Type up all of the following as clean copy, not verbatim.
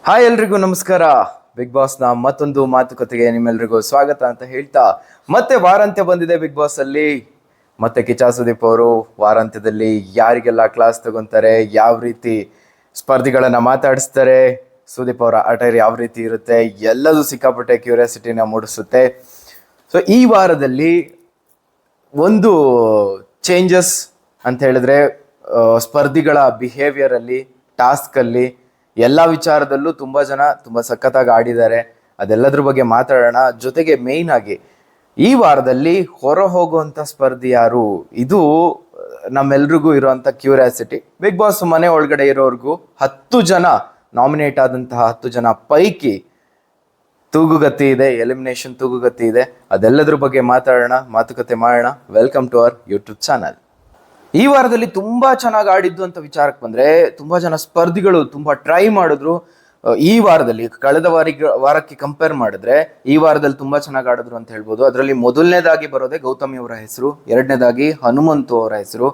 Hi ಎಲ್ರಿಗೂ ನಮಸ್ಕಾರ. Big boss ನ ಮತ್ತೊಂದು ಮಾತುಕತೆಗೆ ನಿಮ್ಮೆಲ್ರಿಗೂ ಸ್ವಾಗತ ಅಂತ ಹೇಳ್ತಾ ಮತ್ತೆ ವಾರಾಂತ್ಯ ಬಂದಿದೆ. ಬಿಗ್ ಬಾಸ್ ಅಲ್ಲಿ ಮತ್ತೆ ಕಿಚ್ಚ ಸುದೀಪ್ ಅವರು ವಾರಾಂತ್ಯದಲ್ಲಿ ಯಾರಿಗೆಲ್ಲ ಕ್ಲಾಸ್ ತಗೊಂತಾರೆ, ಯಾವ ರೀತಿ ಸ್ಪರ್ಧಿಗಳನ್ನ ಮಾತಾಡಿಸ್ತಾರೆ, ಸುದೀಪ್ ಅವರ ಅಟೈರ್ ಯಾವ ರೀತಿ ಇರುತ್ತೆ, ಎಲ್ಲದೂ ಸಿಕ್ಕಾಪಟ್ಟೆ ಕ್ಯೂರಿಯಾಸಿಟಿನ ಮೂಡಿಸುತ್ತೆ. ಸೊ ಈ ವಾರದಲ್ಲಿ ಒಂದು ಚೇಂಜಸ್ ಅಂತ ಹೇಳಿದ್ರೆ ಸ್ಪರ್ಧಿಗಳ ಬಿಹೇವಿಯರ್ ಅಲ್ಲಿ, ಟಾಸ್ಕ್ ಅಲ್ಲಿ, ಎಲ್ಲ ವಿಚಾರದಲ್ಲೂ ತುಂಬಾ ಜನ ತುಂಬಾ ಸಖತ್ತಾಗಿ ಆಡಿದ್ದಾರೆ. ಅದೆಲ್ಲದ್ರ ಬಗ್ಗೆ ಮಾತಾಡೋಣ. ಜೊತೆಗೆ ಮೇಯ್ನ್ ಆಗಿ ಈ ವಾರದಲ್ಲಿ ಹೊರ ಹೋಗುವಂತ ಸ್ಪರ್ಧಿ ಯಾರು, ಇದು ನಮ್ಮೆಲ್ರಿಗೂ ಇರುವಂತ ಕ್ಯೂರಿಯಾಸಿಟಿ. ಬಿಗ್ ಬಾಸ್ ಮನೆ ಒಳಗಡೆ ಇರೋರ್ಗೂ 10 ಜನ ನಾಮಿನೇಟ್ ಆದಂತಹ 10 ಜನ ಪೈಕಿ ತೂಗುಗತಿ ಇದೆ, ಎಲಿಮಿನೇಷನ್ ತೂಗುಗತಿ ಇದೆ. ಅದೆಲ್ಲದ್ರ ಬಗ್ಗೆ ಮಾತಾಡೋಣ, ಮಾತುಕತೆ ಮಾಡೋಣ. Welcome to our YouTube channel. ಈ ವಾರದಲ್ಲಿ ತುಂಬಾ ಚೆನ್ನಾಗಿ ಆಡಿದ್ದು ಅಂತ ವಿಚಾರಕ್ಕೆ ಬಂದ್ರೆ, ತುಂಬಾ ಜನ ಸ್ಪರ್ಧಿಗಳು ತುಂಬಾ ಟ್ರೈ ಮಾಡಿದ್ರು. ಈ ವಾರದಲ್ಲಿ ಕಳೆದ ವಾರಕ್ಕೆ ಕಂಪೇರ್ ಮಾಡಿದ್ರೆ ಈ ವಾರದಲ್ಲಿ ತುಂಬಾ ಚೆನ್ನಾಗಿ ಆಡಿದ್ರು ಅಂತ ಹೇಳ್ಬೋದು. ಅದರಲ್ಲಿ ಮೊದಲನೇದಾಗಿ ಬರೋದೇ ಗೌತಮಿ ಅವರ ಹೆಸರು, ಎರಡನೇದಾಗಿ ಹನುಮಂತು ಅವರ ಹೆಸರು,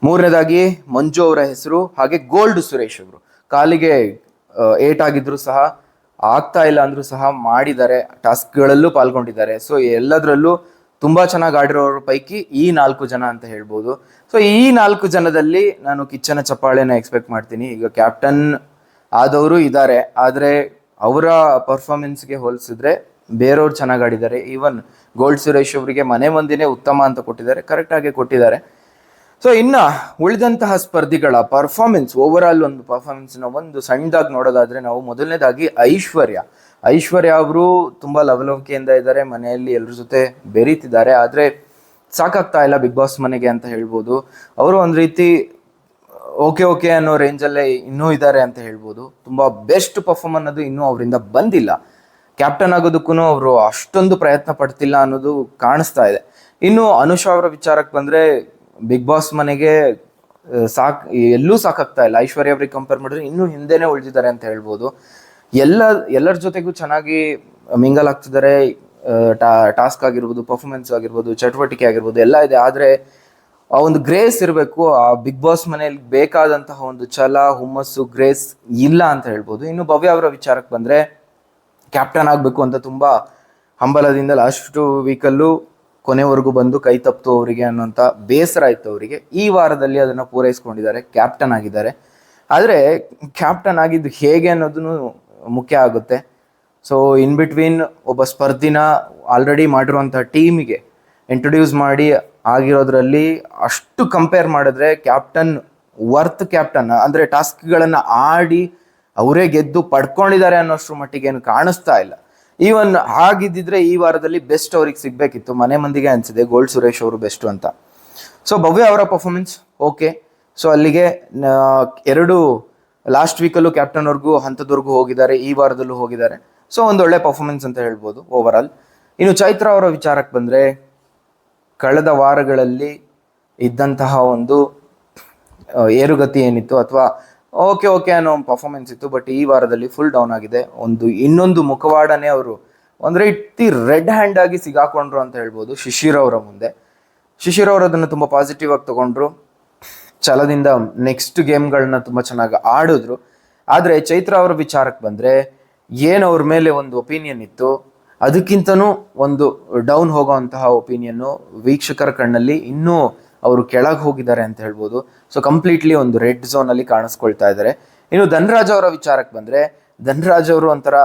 ಮೂರನೇದಾಗಿ ಮಂಜು ಅವರ ಹೆಸರು, ಹಾಗೆ ಗೋಲ್ಡ್ ಸುರೇಶ್ ಅವರು. ಕಾಲಿಗೆ ಏಟಾಗಿದ್ರು ಸಹ, ಆಗ್ತಾ ಇಲ್ಲ ಅಂದ್ರೂ ಸಹ ಮಾಡಿದ್ದಾರೆ, ಟಾಸ್ಕ್ಗಳಲ್ಲೂ ಪಾಲ್ಗೊಂಡಿದ್ದಾರೆ. ಸೊ ಎಲ್ಲದರಲ್ಲೂ ತುಂಬಾ ಚೆನ್ನಾಗಿ ಆಡಿರೋರ ಪೈಕಿ ಈ 4 ಜನ ಅಂತ ಹೇಳ್ಬೋದು. ಸೊ ಈ 4 ಜನದಲ್ಲಿ ನಾನು ಕಿಚ್ಚನ ಚಪ್ಪಾಳೆನ ಎಕ್ಸ್ಪೆಕ್ಟ್ ಮಾಡ್ತೀನಿ. ಈಗ ಕ್ಯಾಪ್ಟನ್ ಆದವರು ಇದ್ದಾರೆ, ಆದರೆ ಅವರ ಪರ್ಫಾರ್ಮೆನ್ಸ್ಗೆ ಹೋಲಿಸಿದ್ರೆ ಬೇರೆಯವ್ರು ಚೆನ್ನಾಗಿ ಆಡಿದ್ದಾರೆ. ಈವನ್ ಗೋಲ್ಡ್ ಸುರೇಶ್ ಅವರಿಗೆ ಮನೆ ಮಂದಿನೇ ಉತ್ತಮ ಅಂತ ಕೊಟ್ಟಿದ್ದಾರೆ, ಕರೆಕ್ಟ್ ಆಗಿ ಕೊಟ್ಟಿದ್ದಾರೆ. ಸೊ ಇನ್ನ ಉಳಿದಂತಹ ಸ್ಪರ್ಧಿಗಳ ಪರ್ಫಾರ್ಮೆನ್ಸ್, ಓವರ್ ಆಲ್ ಒಂದು ಪರ್ಫಾರ್ಮೆನ್ಸ್ನ ಒಂದು ಸಣ್ಣದಾಗಿ ನೋಡೋದಾದ್ರೆ, ನಾವು ಮೊದಲನೇದಾಗಿ ಐಶ್ವರ್ಯ ಅವರು ತುಂಬಾ ಲವಲವಿಕೆಯಿಂದ ಇದ್ದಾರೆ, ಮನೆಯಲ್ಲಿ ಎಲ್ಲರ ಜೊತೆ ಬೆರೀತಿದ್ದಾರೆ. ಆದ್ರೆ ಸಾಕಾಗ್ತಾ ಇಲ್ಲ ಬಿಗ್ ಬಾಸ್ ಮನೆಗೆ ಅಂತ ಹೇಳ್ಬೋದು. ಅವರು ಒಂದ್ ರೀತಿ ಓಕೆ ಅನ್ನೋ ರೇಂಜಲ್ಲೇ ಇನ್ನೂ ಇದ್ದಾರೆ ಅಂತ ಹೇಳ್ಬೋದು. ತುಂಬಾ ಬೆಸ್ಟ್ ಪರ್ಫಾರ್ಮ್ ಅನ್ನೋದು ಇನ್ನೂ ಅವರಿಂದ ಬಂದಿಲ್ಲ. ಕ್ಯಾಪ್ಟನ್ ಆಗೋದಕ್ಕೂ ಅವರು ಅಷ್ಟೊಂದು ಪ್ರಯತ್ನ ಪಡ್ತಿಲ್ಲ ಅನ್ನೋದು ಕಾಣಿಸ್ತಾ ಇದೆ. ಇನ್ನು ಅನುಷಾ ಅವರ ವಿಚಾರಕ್ಕೆ ಬಂದ್ರೆ, ಬಿಗ್ ಬಾಸ್ ಮನೆಗೆ ಎಲ್ಲೂ ಸಾಕಾಗ್ತಾ ಇಲ್ಲ. ಐಶ್ವರ್ಯ ಅವ್ರಿಗೆ ಕಂಪೇರ್ ಮಾಡಿದ್ರೆ ಇನ್ನೂ ಹಿಂದೆನೆ ಉಳಿದಿದ್ದಾರೆ ಅಂತ ಹೇಳ್ಬೋದು. ಎಲ್ಲರ ಜೊತೆಗೂ ಚೆನ್ನಾಗಿ ಮಿಂಗಲ್ ಆಗ್ತಿದ್ದಾರೆ. ಟಾಸ್ಕ್ ಆಗಿರ್ಬೋದು, ಪರ್ಫಾರ್ಮೆನ್ಸ್ ಆಗಿರ್ಬೋದು, ಚಟುವಟಿಕೆ ಆಗಿರ್ಬೋದು ಎಲ್ಲ ಇದೆ. ಆದ್ರೆ ಆ ಒಂದು ಗ್ರೇಸ್ ಇರಬೇಕು. ಆ ಬಿಗ್ ಬಾಸ್ ಮನೆಯಲ್ಲಿ ಬೇಕಾದಂತಹ ಒಂದು ಛಲ, ಹುಮ್ಮಸ್ಸು, ಗ್ರೇಸ್ ಇಲ್ಲ ಅಂತ ಹೇಳ್ಬೋದು. ಇನ್ನು ಭವ್ಯ ಅವರ ವಿಚಾರಕ್ಕೆ ಬಂದ್ರೆ, ಕ್ಯಾಪ್ಟನ್ ಆಗ್ಬೇಕು ಅಂತ ತುಂಬಾ ಹಂಬಲದಿಂದ ಲಾಸ್ಟ್ ವೀಕಲ್ಲೂ ಕೊನೆವರೆಗೂ ಬಂದು ಕೈ ತಪ್ಪಿತು ಅವರಿಗೆ ಅನ್ನೋಂಥ ಬೇಸರ ಇತ್ತು ಅವರಿಗೆ. ಈ ವಾರದಲ್ಲಿ ಅದನ್ನ ಪೂರೈಸ್ಕೊಂಡಿದ್ದಾರೆ, ಕ್ಯಾಪ್ಟನ್ ಆಗಿದ್ದಾರೆ. ಆದರೆ ಕ್ಯಾಪ್ಟನ್ ಆಗಿದ್ದು ಹೇಗೆ ಅನ್ನೋದನ್ನು ಮುಖ್ಯ ಆಗುತ್ತೆ. ಸೊ ಇನ್ ಬಿಟ್ವೀನ್ ಒಬ್ಬ ಸ್ಪರ್ಧಿನ ಆಲ್ರೆಡಿ ಮಾಡಿರುವಂತಹ ಟೀಮಿಗೆ ಇಂಟ್ರೊಡ್ಯೂಸ್ ಮಾಡಿ ಆಗಿರೋದ್ರಲ್ಲಿ ಅಷ್ಟು ಕಂಪೇರ್ ಮಾಡಿದ್ರೆ ಕ್ಯಾಪ್ಟನ್ ಕ್ಯಾಪ್ಟನ್ ಅಂದ್ರೆ ಟಾಸ್ಕ್ಗಳನ್ನು ಆಡಿ ಅವರೇ ಗೆದ್ದು ಪಡ್ಕೊಂಡಿದ್ದಾರೆ ಅನ್ನೋಷ್ಟ್ರ ಮಟ್ಟಿಗೆ ಏನು ಕಾಣಿಸ್ತಾ ಇಲ್ಲ. ಈವನ್ ಹಾಗಿದ್ದಿದ್ರೆ ಈ ವಾರದಲ್ಲಿ ಬೆಸ್ಟ್ ಅವ್ರಿಗೆ ಸಿಗ್ಬೇಕಿತ್ತು. ಮನೆ ಮಂದಿಗೆ ಅನ್ಸಿದೆ ಗೋಲ್ಡ್ ಸುರೇಶ್ ಅವರು ಬೆಸ್ಟ್ ಅಂತ. ಸೊ ಭವ್ಯ ಅವರ ಪರ್ಫಾರ್ಮೆನ್ಸ್ ಓಕೆ. ಸೊ ಅಲ್ಲಿಗೆ ಎರಡು ಲಾಸ್ಟ್ ವೀಕಲ್ಲೂ ಕ್ಯಾಪ್ಟನ್ ಅವ್ರಿಗೂ ಹಂತದವರೆಗೂ ಹೋಗಿದ್ದಾರೆ, ಈ ವಾರದಲ್ಲೂ ಹೋಗಿದ್ದಾರೆ. ಸೊ ಒಂದು ಒಳ್ಳೆ ಪರ್ಫಾರ್ಮೆನ್ಸ್ ಅಂತ ಹೇಳ್ಬೋದು ಓವರ್ ಆಲ್. ಇನ್ನು ಚೈತ್ರ ಅವರ ವಿಚಾರಕ್ಕೆ ಬಂದರೆ, ಕಳೆದ ವಾರಗಳಲ್ಲಿ ಇದ್ದಂತಹ ಒಂದು ಏರುಗತಿ ಏನಿತ್ತು ಅಥವಾ ಓಕೆ ಅನ್ನೋ ಒಂದು ಪರ್ಫಾರ್ಮೆನ್ಸ್ ಇತ್ತು, ಬಟ್ ಈ ವಾರದಲ್ಲಿ ಫುಲ್ ಡೌನ್ ಆಗಿದೆ. ಇನ್ನೊಂದು ಮುಖವಾಡನೇ ಅವರು ಒಂದು ರೀತಿ ರೆಡ್ ಹ್ಯಾಂಡ್ ಆಗಿ ಸಿಗಾಕೊಂಡ್ರು ಅಂತ ಹೇಳ್ಬೋದು ಶಿಶಿರ್ ಅವರ ಮುಂದೆ. ಶಿಶಿರ್ ಅವರು ಅದನ್ನು ತುಂಬ ಪಾಸಿಟಿವ್ ಆಗಿ ತಗೊಂಡ್ರು, ಛಲದಿಂದ ನೆಕ್ಸ್ಟ್ ಗೇಮ್ಗಳನ್ನ ತುಂಬ ಚೆನ್ನಾಗಿ ಆಡಿದ್ರು. ಆದರೆ ಚೈತ್ರ ಅವರ ವಿಚಾರಕ್ಕೆ ಬಂದರೆ, ಏನು ಅವ್ರ ಮೇಲೆ ಒಂದು ಒಪಿನಿಯನ್ ಇತ್ತು, ಅದಕ್ಕಿಂತನೂ ಒಂದು ಡೌನ್ ಹೋಗೋವಂತಹ ಒಪಿನಿಯನ್ನು ವೀಕ್ಷಕರ ಕಣ್ಣಲ್ಲಿ ಇನ್ನೂ ಅವರು ಕೆಳಗೆ ಹೋಗಿದ್ದಾರೆ ಅಂತ ಹೇಳ್ಬೋದು. ಸೊ ಕಂಪ್ಲೀಟ್ಲಿ ಒಂದು ರೆಡ್ ಝೋನಲ್ಲಿ ಕಾಣಿಸ್ಕೊಳ್ತಾ ಇದ್ದಾರೆ. ಇನ್ನು ಧನ್ರಾಜ್ ಅವರ ವಿಚಾರಕ್ಕೆ ಬಂದರೆ, ಧನ್ರಾಜ್ ಅವರು ಒಂಥರ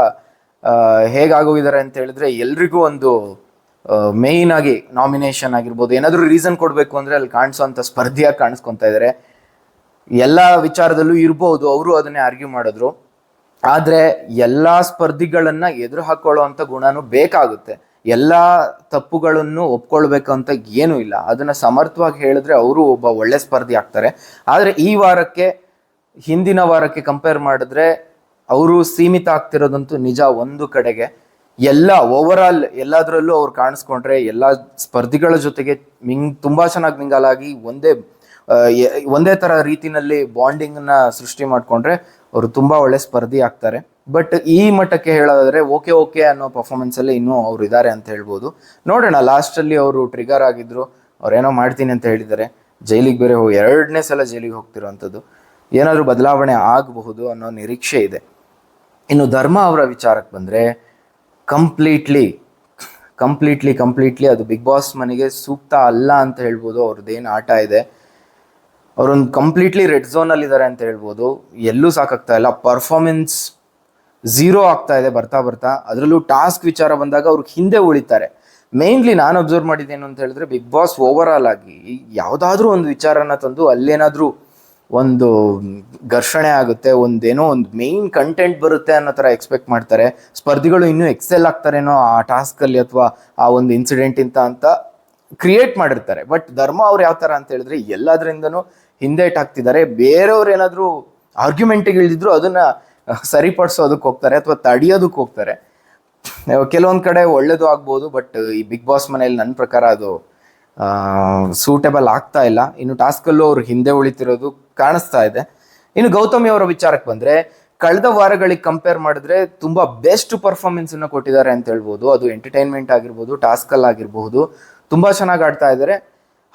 ಹೇಗಾಗೋಗಿದ್ದಾರೆ ಅಂತ ಹೇಳಿದ್ರೆ, ಎಲ್ರಿಗೂ ಒಂದು ಮೇಯ್ನ್ ಆಗಿ ನಾಮಿನೇಷನ್ ಆಗಿರ್ಬೋದು, ಏನಾದರೂ ರೀಸನ್ ಕೊಡಬೇಕು ಅಂದರೆ ಅಲ್ಲಿ ಕಾಣಿಸೋಂಥ ಸ್ಪರ್ಧಿಯಾಗಿ ಕಾಣಿಸ್ಕೊತಾ ಇದ್ದಾರೆ. ಎಲ್ಲ ವಿಚಾರದಲ್ಲೂ ಇರ್ಬೋದು, ಅವರು ಅದನ್ನೇ ಆರ್ಗ್ಯೂ ಮಾಡಿದ್ರು. ಆದರೆ ಎಲ್ಲ ಸ್ಪರ್ಧಿಗಳನ್ನ ಎದುರು ಹಾಕೊಳ್ಳೋ ಅಂಥ ಗುಣನೂ ಬೇಕಾಗುತ್ತೆ. ಎಲ್ಲ ತಪ್ಪುಗಳನ್ನು ಒಪ್ಕೊಳ್ಬೇಕು ಅಂತ ಏನೂ ಇಲ್ಲ. ಅದನ್ನು ಸಮರ್ಥವಾಗಿ ಹೇಳಿದ್ರೆ ಅವರು ಒಬ್ಬ ಒಳ್ಳೆ ಸ್ಪರ್ಧಿ ಆಗ್ತಾರೆ. ಆದರೆ ಈ ವಾರಕ್ಕೆ ಹಿಂದಿನ ವಾರಕ್ಕೆ ಕಂಪೇರ್ ಮಾಡಿದ್ರೆ ಅವರು ಸೀಮಿತ ಆಗ್ತಿರೋದಂತೂ ನಿಜ. ಒಂದು ಕಡೆಗೆ ಎಲ್ಲ ಓವರ್ ಆಲ್ ಎಲ್ಲದರಲ್ಲೂ ಅವ್ರು ಕಾಣಿಸ್ಕೊಂಡ್ರೆ, ಎಲ್ಲ ಸ್ಪರ್ಧಿಗಳ ಜೊತೆಗೆ ತುಂಬಾ ಚೆನ್ನಾಗಿ ಮಿಂಗಲಾಗಿ ಒಂದೇ ಥರ ರೀತಿನಲ್ಲಿ ಬಾಂಡಿಂಗ್ನ ಸೃಷ್ಟಿ ಮಾಡಿಕೊಂಡ್ರೆ ಅವರು ತುಂಬ ಒಳ್ಳೆ ಸ್ಪರ್ಧಿ ಆಗ್ತಾರೆ. ಬಟ್ ಈ ಮಟ್ಟಕ್ಕೆ ಹೇಳೋದಾದ್ರೆ ಓಕೆ ಅನ್ನೋ ಪರ್ಫಾರ್ಮೆನ್ಸಲ್ಲಿ ಇನ್ನೂ ಅವ್ರು ಇದ್ದಾರೆ ಅಂತ ಹೇಳ್ಬೋದು. ನೋಡೋಣ, ಲಾಸ್ಟಲ್ಲಿ ಅವರು ಟ್ರಿಗರ್ ಆಗಿದ್ರು, ಅವ್ರೇನೋ ಮಾಡ್ತೀನಿ ಅಂತ ಹೇಳಿದ್ದಾರೆ. ಜೈಲಿಗೆ ಬೇರೆ 2ನೇ ಸಲ ಜೈಲಿಗೆ ಹೋಗ್ತಿರೋವಂಥದ್ದು. ಏನಾದರೂ ಬದಲಾವಣೆ ಆಗಬಹುದು ಅನ್ನೋ ನಿರೀಕ್ಷೆ ಇದೆ. ಇನ್ನು ಧರ್ಮ ಅವರ ವಿಚಾರಕ್ಕೆ ಬಂದರೆ ಕಂಪ್ಲೀಟ್ಲಿ ಅದು ಬಿಗ್ ಬಾಸ್ ಮನೆಗೆ ಸೂಕ್ತ ಅಲ್ಲ ಅಂತ ಹೇಳ್ಬೋದು. ಅವ್ರದ್ದೇನು ಆಟ ಇದೆ, ಅವರೊಂದು ಕಂಪ್ಲೀಟ್ಲಿ ರೆಡ್ ಝೋನಲ್ಲಿ ಇದ್ದಾರೆ ಅಂತ ಹೇಳ್ಬೋದು. ಎಲ್ಲೂ ಸಾಕಾಗ್ತಾ ಇಲ್ಲ, ಪರ್ಫಾರ್ಮೆನ್ಸ್ ಝೀರೋ ಆಗ್ತಾ ಇದೆ ಬರ್ತಾ. ಅದರಲ್ಲೂ ಟಾಸ್ಕ್ ವಿಚಾರ ಬಂದಾಗ ಅವ್ರಿಗೆ ಹಿಂದೆ ಉಳಿತಾರೆ. ಮೇನ್ಲಿ ನಾನು ಅಬ್ಸರ್ವ್ ಮಾಡಿದ್ದೇನು ಅಂತ ಹೇಳಿದ್ರೆ, ಬಿಗ್ ಬಾಸ್ ಓವರ್ ಆಲ್ ಆಗಿ ಯಾವುದಾದ್ರೂ ಒಂದು ವಿಚಾರನ ತಂದು ಅಲ್ಲೇನಾದರೂ ಒಂದು ಘರ್ಷಣೆ ಆಗುತ್ತೆ, ಒಂದೇನೋ ಒಂದು ಮೇಯ್ನ್ ಕಂಟೆಂಟ್ ಬರುತ್ತೆ ಅನ್ನೋ ಥರ ಎಕ್ಸ್ಪೆಕ್ಟ್ ಮಾಡ್ತಾರೆ. ಸ್ಪರ್ಧಿಗಳು ಇನ್ನೂ ಎಕ್ಸೆಲ್ ಆಗ್ತಾರೇನೋ ಆ ಟಾಸ್ಕಲ್ಲಿ ಅಥವಾ ಆ ಒಂದು ಇನ್ಸಿಡೆಂಟ್ ಅಂತ ಕ್ರಿಯೇಟ್ ಮಾಡಿರ್ತಾರೆ. ಬಟ್ ಧರ್ಮ ಅವ್ರು ಯಾವ ಥರ ಅಂತ ಹೇಳಿದ್ರೆ ಎಲ್ಲದರಿಂದನೂ ಹಿಂದೆ ಇಟ್ಟಾಗ್ತಿದ್ದಾರೆ. ಬೇರೆಯವ್ರು ಏನಾದರೂ ಆರ್ಗ್ಯುಮೆಂಟಿಗೆ ಇಳಿದಿದ್ರು ಅದನ್ನು ಸರಿಪಡಿಸೋದಕ್ಕೆ ಹೋಗ್ತಾರೆ ಅಥವಾ ತಡೆಯೋದಕ್ಕೆ ಹೋಗ್ತಾರೆ. ಕೆಲವೊಂದು ಕಡೆ ಒಳ್ಳೇದು ಆಗ್ಬೋದು, ಬಟ್ ಈ ಬಿಗ್ ಬಾಸ್ ಮನೆಯಲ್ಲಿ ನನ್ನ ಪ್ರಕಾರ ಅದು ಸೂಟೇಬಲ್ ಆಗ್ತಾ ಇಲ್ಲ. ಇನ್ನು ಟಾಸ್ಕಲ್ಲೂ ಅವ್ರು ಹಿಂದೆ ಉಳಿತಿರೋದು ಕಾಣಿಸ್ತಾ ಇದೆ. ಇನ್ನು ಗೌತಮಿ ಅವರ ವಿಚಾರಕ್ಕೆ ಬಂದರೆ, ಕಳೆದ ವಾರಗಳಿಗೆ ಕಂಪೇರ್ ಮಾಡಿದ್ರೆ ತುಂಬ ಬೆಸ್ಟ್ ಪರ್ಫಾರ್ಮೆನ್ಸನ್ನು ಕೊಟ್ಟಿದ್ದಾರೆ ಅಂತ ಹೇಳ್ಬೋದು. ಅದು ಎಂಟರ್ಟೈನ್ಮೆಂಟ್ ಆಗಿರ್ಬೋದು, ಟಾಸ್ಕಲ್ಲಿ ಆಗಿರಬಹುದು, ತುಂಬ ಚೆನ್ನಾಗಿ ಆಡ್ತಾ ಇದ್ದಾರೆ.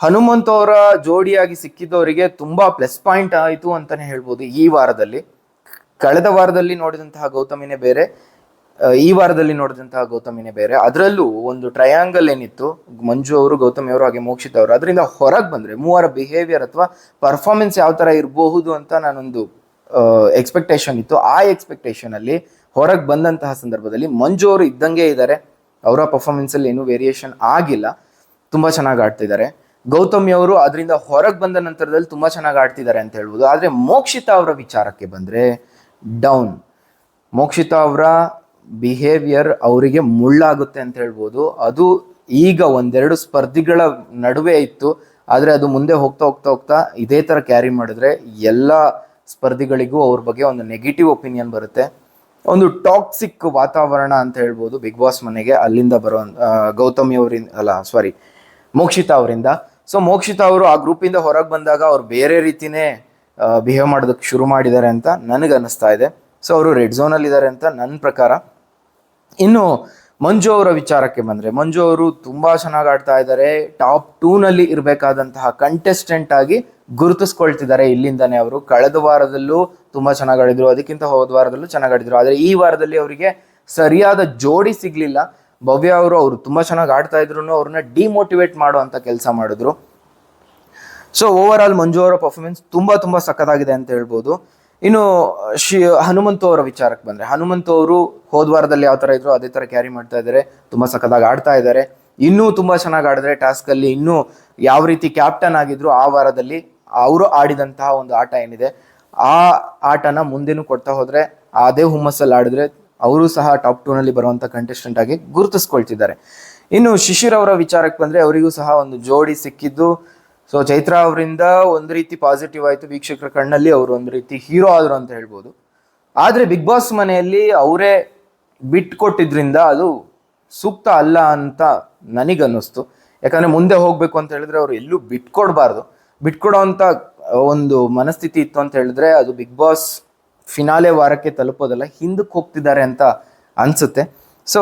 ಹನುಮಂತ್ ಅವರ ಜೋಡಿಯಾಗಿ ಸಿಕ್ಕಿದ್ದವರಿಗೆ ತುಂಬ ಪ್ಲಸ್ ಪಾಯಿಂಟ್ ಆಯಿತು ಅಂತಲೇ ಹೇಳ್ಬೋದು. ಈ ವಾರದಲ್ಲಿ ಕಳೆದ ವಾರದಲ್ಲಿ ನೋಡಿದಂತಹ ಗೌತಮಿನೇ ಬೇರೆ, ಈ ವಾರದಲ್ಲಿ ನೋಡಿದಂತಹ ಗೌತಮಿನೇ ಬೇರೆ. ಅದರಲ್ಲೂ ಒಂದು ಟ್ರಯಾಂಗಲ್ ಏನಿತ್ತು, ಮಂಜು ಅವರು, ಗೌತಮಿ ಅವರು ಹಾಗೆ ಮೋಕ್ಷಿತ್ ಅವರು, ಅದರಿಂದ ಹೊರಗೆ ಬಂದರೆ ಮೂವರ ಬಿಹೇವಿಯರ್ ಅಥವಾ ಪರ್ಫಾರ್ಮೆನ್ಸ್ ಯಾವ ಥರ ಇರಬಹುದು ಅಂತ ನಾನೊಂದು ಎಕ್ಸ್ಪೆಕ್ಟೇಷನ್ ಇತ್ತು. ಆ ಎಕ್ಸ್ಪೆಕ್ಟೇಷನಲ್ಲಿ ಹೊರಗೆ ಬಂದಂತಹ ಸಂದರ್ಭದಲ್ಲಿ ಮಂಜು ಅವರು ಇದ್ದಂಗೆ ಇದ್ದಾರೆ. ಅವರ ಪರ್ಫಾರ್ಮೆನ್ಸಲ್ಲಿ ಏನೂ ವೇರಿಯೇಷನ್ ಆಗಿಲ್ಲ, ತುಂಬ ಚೆನ್ನಾಗಿ ಆಡ್ತಿದ್ದಾರೆ. ಗೌತಮಿ ಅವರು ಅದರಿಂದ ಹೊರಗೆ ಬಂದ ನಂತರದಲ್ಲಿ ತುಂಬ ಚೆನ್ನಾಗಿ ಆಡ್ತಿದ್ದಾರೆ ಅಂತ ಹೇಳ್ಬೋದು. ಆದರೆ ಮೋಕ್ಷಿತಾ ಅವರ ವಿಚಾರಕ್ಕೆ ಬಂದರೆ ಡೌನ್. ಮೋಕ್ಷಿತಾ ಅವರ ಬಿಹೇವಿಯರ್ ಅವರಿಗೆ ಮುಳ್ಳಾಗುತ್ತೆ ಅಂತ ಹೇಳ್ಬೋದು. ಅದು ಈಗ ಒಂದೆರಡು ಸ್ಪರ್ಧಿಗಳ ನಡುವೆ ಇತ್ತು, ಆದರೆ ಅದು ಮುಂದೆ ಹೋಗ್ತಾ ಇದೇ ಥರ ಕ್ಯಾರಿ ಮಾಡಿದ್ರೆ ಎಲ್ಲ ಸ್ಪರ್ಧಿಗಳಿಗೂ ಅವ್ರ ಬಗ್ಗೆ ಒಂದು ನೆಗೆಟಿವ್ ಒಪಿನಿಯನ್ ಬರುತ್ತೆ. ಒಂದು ಟಾಕ್ಸಿಕ್ ವಾತಾವರಣ ಅಂತ ಹೇಳ್ಬೋದು ಬಿಗ್ ಬಾಸ್ ಮನೆಗೆ ಅಲ್ಲಿಂದ ಬರೋ ಗೌತಮಿ ಅವರಿಂದ ಮೋಕ್ಷಿತಾ ಅವರಿಂದ. ಸೊ ಮೋಕ್ಷಿತಾ ಅವರು ಆ ಗ್ರೂಪಿಂದ ಹೊರಗೆ ಬಂದಾಗ ಅವ್ರು ಬೇರೆ ರೀತಿನೇ ಬಿಹೇವ್ ಮಾಡೋದಕ್ಕೆ ಶುರು ಮಾಡಿದ್ದಾರೆ ಅಂತ ನನಗೆ ಅನ್ನಿಸ್ತಾ ಇದೆ. ಸೊ ಅವರು ರೆಡ್ ಝೋನಲ್ಲಿ ಇದ್ದಾರೆ ಅಂತ ನನ್ನ ಪ್ರಕಾರ. ಇನ್ನು ಮಂಜು ಅವರ ವಿಚಾರಕ್ಕೆ ಬಂದರೆ, ಮಂಜು ಅವರು ತುಂಬ ಚೆನ್ನಾಗಿ ಆಡ್ತಾ ಇದ್ದಾರೆ. ಟಾಪ್ 2ನಲ್ಲಿ ಇರಬೇಕಾದಂತಹ ಕಂಟೆಸ್ಟೆಂಟ್ ಆಗಿ ಗುರುತಿಸ್ಕೊಳ್ತಿದ್ದಾರೆ ಇಲ್ಲಿಂದಾನೆ. ಅವರು ಕಳೆದ ವಾರದಲ್ಲೂ ತುಂಬ ಚೆನ್ನಾಗಿ ಆಡಿದ್ರು, ಅದಕ್ಕಿಂತ ಹೋದ ವಾರದಲ್ಲೂ ಚೆನ್ನಾಗಿ ಆಡಿದ್ರು. ಆದರೆ ಈ ವಾರದಲ್ಲಿ ಅವರಿಗೆ ಸರಿಯಾದ ಜೋಡಿ ಸಿಗಲಿಲ್ಲ. ಭವ್ಯ ಅವರು ತುಂಬ ಚೆನ್ನಾಗಿ ಆಡ್ತಾ ಇದ್ರು, ಅವ್ರನ್ನ ಡಿಮೋಟಿವೇಟ್ ಮಾಡುವಂಥ ಕೆಲಸ ಮಾಡಿದ್ರು. ಸೊ ಓವರ್ ಆಲ್ ಮಂಜು ಅವರ ಪರ್ಫಾರ್ಮೆನ್ಸ್ ತುಂಬ ಸಖತ್ತಾಗಿದೆ ಅಂತ ಹೇಳ್ಬೋದು. ಇನ್ನು ಹನುಮಂತು ಅವರ ವಿಚಾರಕ್ಕೆ ಬಂದರೆ, ಹನುಮಂತು ಅವರು ಹೋದ ವಾರದಲ್ಲಿ ಯಾವ ಥರ ಇದ್ರು ಅದೇ ಥರ ಕ್ಯಾರಿ ಮಾಡ್ತಾ ಇದ್ದಾರೆ, ತುಂಬ ಸಖತ್ತಾಗಿ ಆಡ್ತಾ ಇದ್ದಾರೆ. ಇನ್ನೂ ತುಂಬ ಚೆನ್ನಾಗಿ ಆಡಿದ್ರೆ ಟಾಸ್ಕಲ್ಲಿ ಇನ್ನೂ ಯಾವ ರೀತಿ ಕ್ಯಾಪ್ಟನ್ ಆಗಿದ್ರು ಆ ವಾರದಲ್ಲಿ ಅವರು ಆಡಿದಂತಹ ಒಂದು ಆಟ ಏನಿದೆ ಆ ಆಟನ ಮುಂದೆನೂ ಕೊಡ್ತಾ ಹೋದರೆ, ಅದೇ ಹುಮ್ಮಸ್ಸಲ್ಲಿ ಆಡಿದ್ರೆ ಅವರು ಸಹ ಟಾಪ್ 2ನಲ್ಲಿ ಬರುವಂಥ ಕಂಟೆಸ್ಟೆಂಟ್ ಆಗಿ ಗುರುತಿಸ್ಕೊಳ್ತಿದ್ದಾರೆ. ಇನ್ನು ಶಿಶಿರ್ ಅವರ ವಿಚಾರಕ್ಕೆ ಬಂದರೆ, ಅವರಿಗೂ ಸಹ ಒಂದು ಜೋಡಿ ಸಿಕ್ಕಿದ್ದು. ಸೊ ಚೈತ್ರ ಅವರಿಂದ ಒಂದು ರೀತಿ ಪಾಸಿಟಿವ್ ಆಯಿತು, ವೀಕ್ಷಕರ ಕಣ್ಣಲ್ಲಿ ಅವರು ಒಂದು ರೀತಿ ಹೀರೋ ಆದರು ಅಂತ ಹೇಳ್ಬೋದು. ಆದರೆ ಬಿಗ್ ಬಾಸ್ ಮನೆಯಲ್ಲಿ ಅವರೇ ಬಿಟ್ಕೊಟ್ಟಿದ್ರಿಂದ ಅದು ಸೂಕ್ತ ಅಲ್ಲ ಅಂತ ನನಗನ್ನಿಸ್ತು. ಯಾಕಂದರೆ ಮುಂದೆ ಹೋಗಬೇಕು ಅಂತ ಹೇಳಿದ್ರೆ ಅವರು ಎಲ್ಲೂ ಬಿಟ್ಕೊಡ್ಬಾರ್ದು. ಬಿಟ್ಕೊಡೋ ಅಂಥ ಒಂದು ಮನಸ್ಥಿತಿ ಇತ್ತು ಅಂತ ಹೇಳಿದ್ರೆ ಅದು ಬಿಗ್ ಬಾಸ್ ಫಿನಾಲೆ ವಾರಕ್ಕೆ ತಲುಪೋದಲ್ಲ, ಹಿಂದಕ್ಕೆ ಹೋಗ್ತಿದ್ದಾರೆ ಅಂತ ಅನಿಸುತ್ತೆ. ಸೊ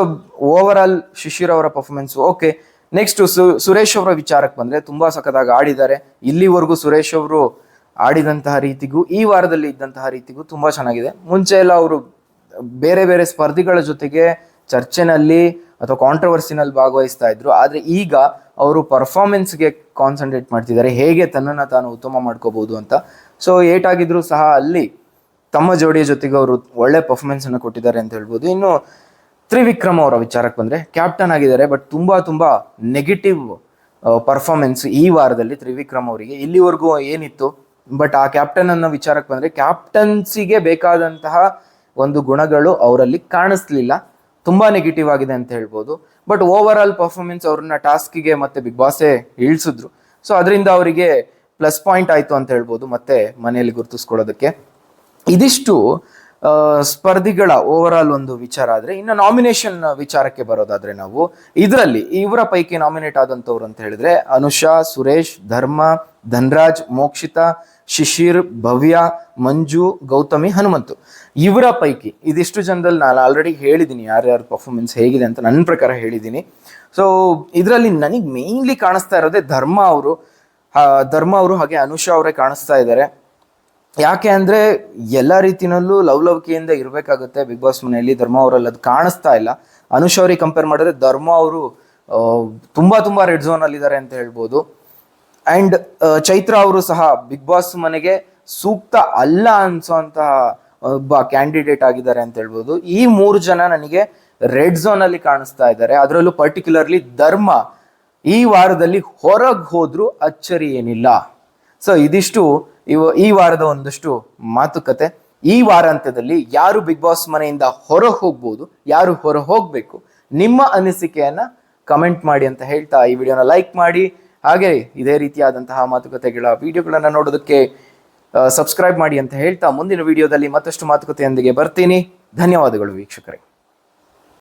ಓವರ್ ಆಲ್ ಶಿಶಿರ್ ಅವರ ಪರ್ಫಾರ್ಮೆನ್ಸು ಓಕೆ. ನೆಕ್ಸ್ಟು ಸುರೇಶ್ ಅವರ ವಿಚಾರಕ್ಕೆ ಬಂದರೆ, ತುಂಬ ಸಖತ್ತಾಗಿ ಆಡಿದ್ದಾರೆ. ಇಲ್ಲಿವರೆಗೂ ಸುರೇಶ್ ಅವರು ಆಡಿದಂತಹ ರೀತಿಗೂ ಈ ವಾರದಲ್ಲಿ ಇದ್ದಂತಹ ರೀತಿಗೂ ತುಂಬ ಚೆನ್ನಾಗಿದೆ. ಮುಂಚೆ ಎಲ್ಲ ಅವರು ಬೇರೆ ಸ್ಪರ್ಧಿಗಳ ಜೊತೆಗೆ ಚರ್ಚೆನಲ್ಲಿ ಅಥವಾ ಕಾಂಟ್ರವರ್ಸಿನಲ್ಲಿ ಭಾಗವಹಿಸ್ತಾ ಇದ್ರು. ಆದರೆ ಈಗ ಅವರು ಪರ್ಫಾರ್ಮೆನ್ಸ್ಗೆ ಕಾನ್ಸಂಟ್ರೇಟ್ ಮಾಡ್ತಿದ್ದಾರೆ, ಹೇಗೆ ತನ್ನನ್ನು ತಾನು ಉತ್ತಮ ಮಾಡ್ಕೋಬಹುದು ಅಂತ. ಸೊ ಏಟಾಗಿದ್ರು ಸಹ ಅಲ್ಲಿ ತಮ್ಮ ಜೋಡಿಯ ಜೊತೆಗೆ ಅವರು ಒಳ್ಳೆ ಪರ್ಫಾರ್ಮೆನ್ಸನ್ನು ಕೊಟ್ಟಿದ್ದಾರೆ ಅಂತ ಹೇಳ್ಬೋದು. ಇನ್ನು ತ್ರಿವಿಕ್ರಮ್ ಅವರ ವಿಚಾರಕ್ಕೆ ಬಂದರೆ, ಕ್ಯಾಪ್ಟನ್ ಆಗಿದ್ದಾರೆ, ಬಟ್ ತುಂಬ ನೆಗೆಟಿವ್ ಪರ್ಫಾರ್ಮೆನ್ಸ್ ಈ ವಾರದಲ್ಲಿ ತ್ರಿವಿಕ್ರಮ್ ಅವರಿಗೆ. ಇಲ್ಲಿವರೆಗೂ ಏನಿತ್ತು, ಬಟ್ ಆ ಕ್ಯಾಪ್ಟನ್ ಅನ್ನೋ ವಿಚಾರಕ್ಕೆ ಬಂದರೆ ಕ್ಯಾಪ್ಟನ್ಸಿಗೆ ಬೇಕಾದಂತಹ ಒಂದು ಗುಣಗಳು ಅವರಲ್ಲಿ ಕಾಣಿಸ್ಲಿಲ್ಲ, ತುಂಬ ನೆಗೆಟಿವ್ ಆಗಿದೆ ಅಂತ ಹೇಳ್ಬೋದು. ಬಟ್ ಓವರ್ ಆಲ್ ಪರ್ಫಾರ್ಮೆನ್ಸ್ ಅವ್ರನ್ನ ಟಾಸ್ಕಿಗೆ ಮತ್ತು ಬಿಗ್ ಬಾಸೇ ಇಳಿಸಿದ್ರು. ಸೊ ಅದರಿಂದ ಅವರಿಗೆ ಪ್ಲಸ್ ಪಾಯಿಂಟ್ ಆಯಿತು ಅಂತ ಹೇಳ್ಬೋದು ಮತ್ತೆ ಮನೆಯಲ್ಲಿ ಗುರುತಿಸ್ಕೊಳ್ಳೋದಕ್ಕೆ. ಇದಿಷ್ಟು ಸ್ಪರ್ಧಿಗಳ ಓವರ್ ಆಲ್ ಒಂದು ವಿಚಾರ. ಆದರೆ ಇನ್ನು ನಾಮಿನೇಷನ್ ವಿಚಾರಕ್ಕೆ ಬರೋದಾದ್ರೆ, ನಾವು ಇದರಲ್ಲಿ ಇವರ ಪೈಕಿ ನಾಮಿನೇಟ್ ಆದಂಥವ್ರು ಅಂತ ಹೇಳಿದ್ರೆ ಅನುಷಾ, ಸುರೇಶ್, ಧರ್ಮ, ಧನ್ರಾಜ್, ಮೋಕ್ಷಿತಾ, ಶಿಶಿರ್, ಭವ್ಯ, ಮಂಜು, ಗೌತಮಿ, ಹನುಮಂತು. ಇವರ ಪೈಕಿ ಇದಿಷ್ಟು ಜನದಲ್ಲಿ ನಾನು ಆಲ್ರೆಡಿ ಹೇಳಿದ್ದೀನಿ ಯಾರ್ಯಾರ ಪರ್ಫಾರ್ಮೆನ್ಸ್ ಹೇಗಿದೆ ಅಂತ ನನ್ನ ಪ್ರಕಾರ ಹೇಳಿದ್ದೀನಿ. ಸೊ ಇದರಲ್ಲಿ ನನಗೆ ಮೇನ್ಲಿ ಕಾಣಿಸ್ತಾ ಇರೋದೇ ಧರ್ಮ ಅವರು ಹಾಗೆ ಅನುಷಾ ಅವರೇ ಕಾಣಿಸ್ತಾ ಇದ್ದಾರೆ. ಯಾಕೆ ಅಂದರೆ ಎಲ್ಲ ರೀತಿಯಲ್ಲೂ ಲವಲವಿಕೆಯಿಂದ ಇರಬೇಕಾಗುತ್ತೆ ಬಿಗ್ ಬಾಸ್ ಮನೆಯಲ್ಲಿ. ಧರ್ಮ ಅವರಲ್ಲಿ ಅದು ಕಾಣಿಸ್ತಾ ಇಲ್ಲ. ಅನುಷ್ ಅವ್ರಿಗೆ ಕಂಪೇರ್ ಮಾಡಿದ್ರೆ ಧರ್ಮ ಅವರು ತುಂಬ ರೆಡ್ ಝೋನಲ್ಲಿ ಇದ್ದಾರೆ ಅಂತ ಹೇಳ್ಬೋದು. ಆ್ಯಂಡ್ ಚೈತ್ರ ಅವರು ಸಹ ಬಿಗ್ ಬಾಸ್ ಮನೆಗೆ ಸೂಕ್ತ ಅಲ್ಲ ಅನ್ಸೋಂತಹ ಒಬ್ಬ ಕ್ಯಾಂಡಿಡೇಟ್ ಆಗಿದ್ದಾರೆ ಅಂತ ಹೇಳ್ಬೋದು. ಈ 3 ಜನ ನನಗೆ ರೆಡ್ ಝೋನಲ್ಲಿ ಕಾಣಿಸ್ತಾ ಇದ್ದಾರೆ. ಅದರಲ್ಲೂ ಪರ್ಟಿಕ್ಯುಲರ್ಲಿ ಧರ್ಮ ಈ ವಾರದಲ್ಲಿ ಹೊರಗೆ ಹೋದ್ರೂ ಅಚ್ಚರಿ ಏನಿಲ್ಲ. ಸೊ ಇದಿಷ್ಟು ಈ ವಾರದ ಒಂದಷ್ಟು ಮಾತುಕತೆ. ಈ ವಾರಾಂತ್ಯದಲ್ಲಿ ಯಾರು ಬಿಗ್ ಬಾಸ್ ಮನೆಯಿಂದ ಹೊರ ಹೋಗ್ಬೋದು, ಯಾರು ಹೊರ ಹೋಗ್ಬೇಕು, ನಿಮ್ಮ ಅನಿಸಿಕೆಯನ್ನ ಕಮೆಂಟ್ ಮಾಡಿ ಅಂತ ಹೇಳ್ತಾ ಈ ವಿಡಿಯೋನ ಲೈಕ್ ಮಾಡಿ. ಹಾಗೆ ಇದೇ ರೀತಿಯಾದಂತಹ ಮಾತುಕತೆಗಳ ವಿಡಿಯೋಗಳನ್ನ ನೋಡೋದಕ್ಕೆ ಸಬ್ಸ್ಕ್ರೈಬ್ ಮಾಡಿ ಅಂತ ಹೇಳ್ತಾ ಮುಂದಿನ ವಿಡಿಯೋದಲ್ಲಿ ಮತ್ತಷ್ಟು ಮಾತುಕತೆಯೊಂದಿಗೆ ಬರ್ತೀನಿ. ಧನ್ಯವಾದಗಳು ವೀಕ್ಷಕರೇ.